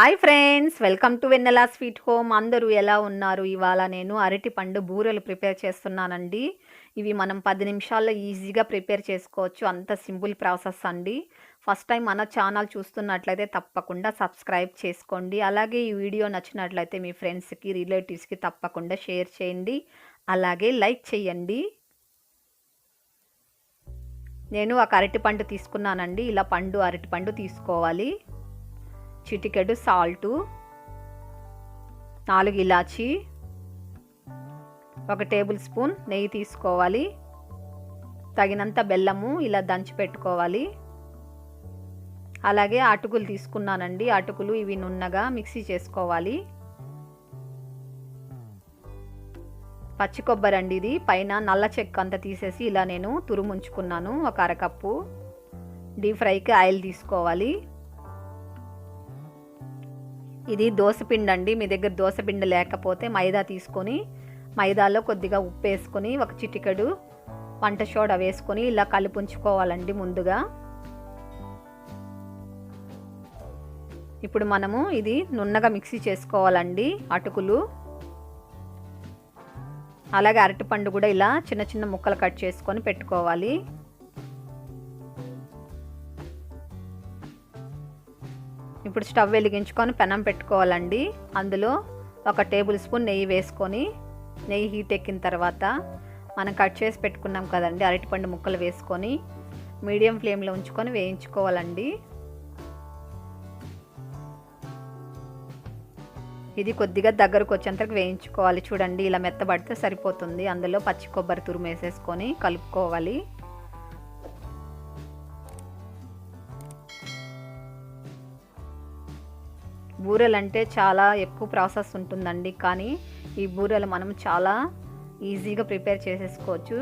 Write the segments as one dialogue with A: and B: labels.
A: Hi friends, welcome to Vennela sweet home. అందరూ ఎలా ఉన్నారు? ఇవాళ నేను అరటిపండు బూరెలు ప్రిపేర్ చేస్తున్నానండి. ఇవి మనం 10 నిమిషాల్లో ఈజీగా ప్రిపేర్ చేసుకోవచ్చు. అంత సింపుల్ ప్రాసెస్ అండి. ఫస్ట్ టైం మన ఛానల్ చూస్తున్నట్లయితే తప్పకుండా సబ్స్క్రైబ్ చేసుకోండి. అలాగే ఈ వీడియో నచ్చినట్లయితే మీ ఫ్రెండ్స్కి, రిలేటివ్స్కి తప్పకుండా షేర్ చేయండి. అలాగే లైక్ చేయండి. నేను ఒక అరటిపండు తీసుకున్నానండి. ఇలా పండు అరటిపండు తీసుకోవాలి. చిటికెడు సాల్టు, 4 ఇలాచి, 1 టేబుల్ స్పూన్ నెయ్యి తీసుకోవాలి. తగినంత బెల్లము ఇలా దంచి పెట్టుకోవాలి. అలాగే అటుకులు తీసుకున్నానండి. అటుకులు ఇవి నున్నగా మిక్సీ చేసుకోవాలి. పచ్చి కొబ్బరి అండి ఇది. పైన నల్ల చెక్క అంతా తీసేసి ఇలా నేను తురుముంచుకున్నాను. 1 అరకప్పు. డీప్ ఫ్రైకి ఆయిల్ తీసుకోవాలి. ఇది దోసపిండి అండి. మీ దగ్గర దోసపిండి లేకపోతే మైదా తీసుకొని మైదాలో కొద్దిగా ఉప్పు వేసుకొని 1 చిటికెడు వంట సోడా వేసుకొని ఇలా కలిపుంచుకోవాలండి ముందుగా. ఇప్పుడు మనము ఇది నున్నగా మిక్సీ చేసుకోవాలండి అటుకులు. అలాగే అరటిపండు కూడా ఇలా చిన్న చిన్న ముక్కలు కట్ చేసుకొని పెట్టుకోవాలి. ఇప్పుడు స్టవ్ వెలిగించుకొని పెనం పెట్టుకోవాలండి. అందులో 1 టేబుల్ స్పూన్ నెయ్యి వేసుకొని, నెయ్యి హీట్ ఎక్కిన తర్వాత మనం కట్ చేసి పెట్టుకున్నాం కదండి అరటిపండు ముక్కలు వేసుకొని మీడియం ఫ్లేమ్లో ఉంచుకొని వేయించుకోవాలండి. ఇది కొద్దిగా దగ్గరకు వచ్చేంతకు వేయించుకోవాలి. చూడండి ఇలా మెత్తబడితే సరిపోతుంది. అందులో పచ్చి కొబ్బరి తురుము వేసేసుకొని కలుపుకోవాలి. బూరెలు అంటే చాలా ఎక్కువ ప్రాసెస్ ఉంటుందండి, కానీ ఈ బూరెలు మనం చాలా ఈజీగా ప్రిపేర్ చేసేసుకోవచ్చు.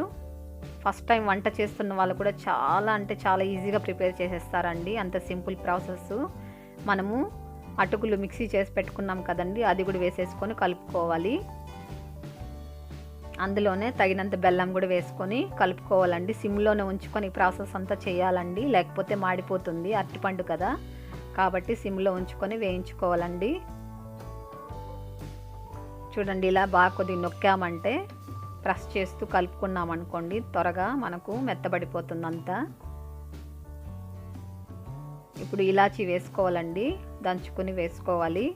A: ఫస్ట్ టైం వంట చేస్తున్న వాళ్ళు కూడా చాలా అంటే చాలా ఈజీగా ప్రిపేర్ చేసేస్తారండి. అంత సింపుల్ ప్రాసెస్. మనము అటుకులు మిక్సీ చేసి పెట్టుకున్నాం కదండి, అది కూడా వేసేసుకొని కలుపుకోవాలి. అందులోనే తగినంత బెల్లం కూడా వేసుకొని కలుపుకోవాలండి. సిమ్లోనే ఉంచుకొని ఈ ప్రాసెస్ అంతా చేయాలండి, లేకపోతే మాడిపోతుంది. అరటిపండు కదా కాబట్టి సిమ్లో ఉంచుకొని వేయించుకోవాలండి. చూడండి ఇలా బాగా కొద్దిగా నొక్కామంటే ప్రెస్ చేస్తూ కలుపుకున్నామనుకోండి త్వరగా మనకు మెత్తబడిపోతుంది అంతా. ఇప్పుడు ఇలాచీ వేసుకోవాలండి, దంచుకొని వేసుకోవాలి.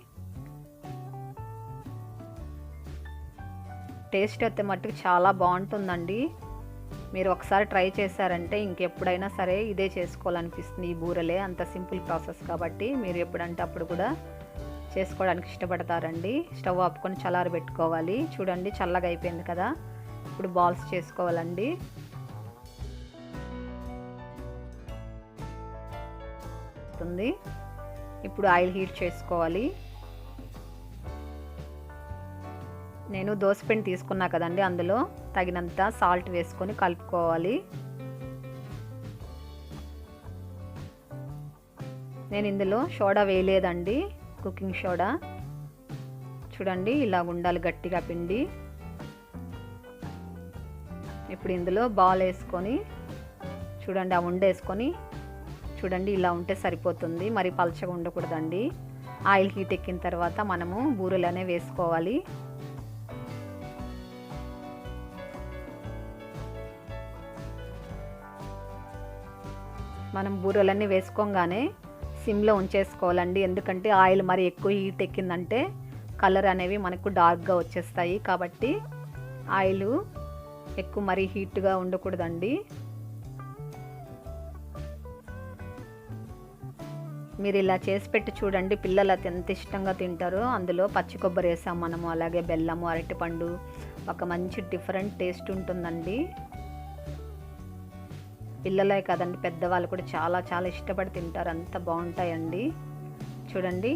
A: టేస్ట్ అయితే మట్టుకు చాలా బాగుంటుందండి. మీరు ఒకసారి ట్రై చేశారంటే ఇంకెప్పుడైనా సరే ఇదే చేసుకోవాలనిపిస్తుంది. ఈ బూరెలే అంత సింపుల్ ప్రాసెస్ కాబట్టి మీరు ఎప్పుడంటే అప్పుడు కూడా చేసుకోవడానికి ఇష్టపడతారండి. స్టవ్ ఆపుకొని చల్లారి పెట్టుకోవాలి. చూడండి చల్లగా అయిపోయింది కదా. ఇప్పుడు బాల్స్ చేసుకోవాలండి. ఇప్పుడు ఆయిల్ హీట్ చేసుకోవాలి. నేను దోసపిండి తీసుకున్నా కదండి, అందులో తగినంత సాల్ట్ వేసుకొని కలుపుకోవాలి. నేను ఇందులో సోడా వేయలేదండి, కుకింగ్ సోడా. చూడండి ఇలా ఉండాలి గట్టిగా పిండి. ఇప్పుడు ఇందులో బాల్ వేసుకొని చూడండి ఆ ఉండేసుకొని చూడండి ఇలా ఉంటే సరిపోతుంది. మరి పలచగా ఉండకూడదండి. ఆయిల్ హీట్ ఎక్కిన తర్వాత మనము బూరెలనే వేసుకోవాలి. మనం బూరెలన్నీ వేసుకోగానే సిమ్లో ఉంచేసుకోవాలండి. ఎందుకంటే ఆయిల్ మరి ఎక్కువ హీట్ ఎక్కిందంటే కలర్ అనేవి మనకు డార్క్గా వచ్చేస్తాయి. కాబట్టి ఆయిల్ ఎక్కువ మరి హీట్గా ఉండకూడదండి. మీరు ఇలా చేసి పెట్టి చూడండి, పిల్లలు అది ఎంత ఇష్టంగా తింటారో. అందులో పచ్చి కొబ్బరి వేసాం మనము, అలాగే బెల్లము, అరటిపండు, ఒక మంచి డిఫరెంట్ టేస్ట్ ఉంటుందండి. పిల్లలే కదండి, పెద్దవాళ్ళు కూడా చాలా చాలా ఇష్టపడి తింటారు. అంత బాగుంటాయండి. చూడండి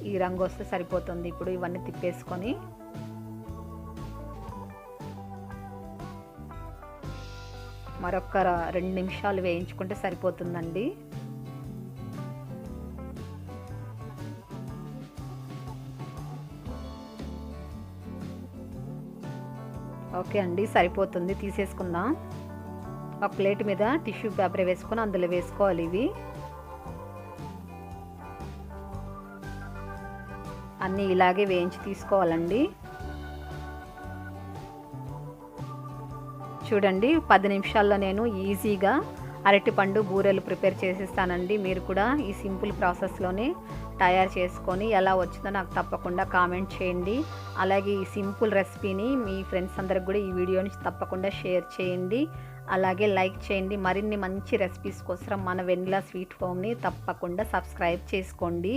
A: ఈ రంగు వస్తే సరిపోతుంది. ఇప్పుడు ఇవన్నీ తిప్పేసుకొని మరొక 2 నిమిషాలు వేయించుకుంటే సరిపోతుందండి. ఓకే అండి, సరిపోతుంది. తీసేసుకుందాం. ఒక ప్లేట్ మీద టిష్యూ పేపర్ వేసుకొని అందులో వేసుకోవాలి ఇవి. అన్నీ ఇలాగే వేయించి తీసుకోవాలండి. చూడండి 10 నిమిషాల్లో నేను ఈజీగా అరటిపండు బూరెలు ప్రిపేర్ చేసేస్తానండి. మీరు కూడా ఈ సింపుల్ ప్రాసెస్లోనే తయారు చేసుకొని ఎలా వచ్చిందో నాకు తప్పకుండా కామెంట్ చేయండి. అలాగే ఈ సింపుల్ రెసిపీని మీ ఫ్రెండ్స్ అందరికి కూడా ఈ వీడియోని తప్పకుండా షేర్ చేయండి. అలాగే లైక్ చేయండి. మరిన్ని మంచి రెసిపీస్ కోసం మన వెనిలా స్వీట్ హోమ్ని తప్పకుండా సబ్స్క్రైబ్ చేసుకోండి.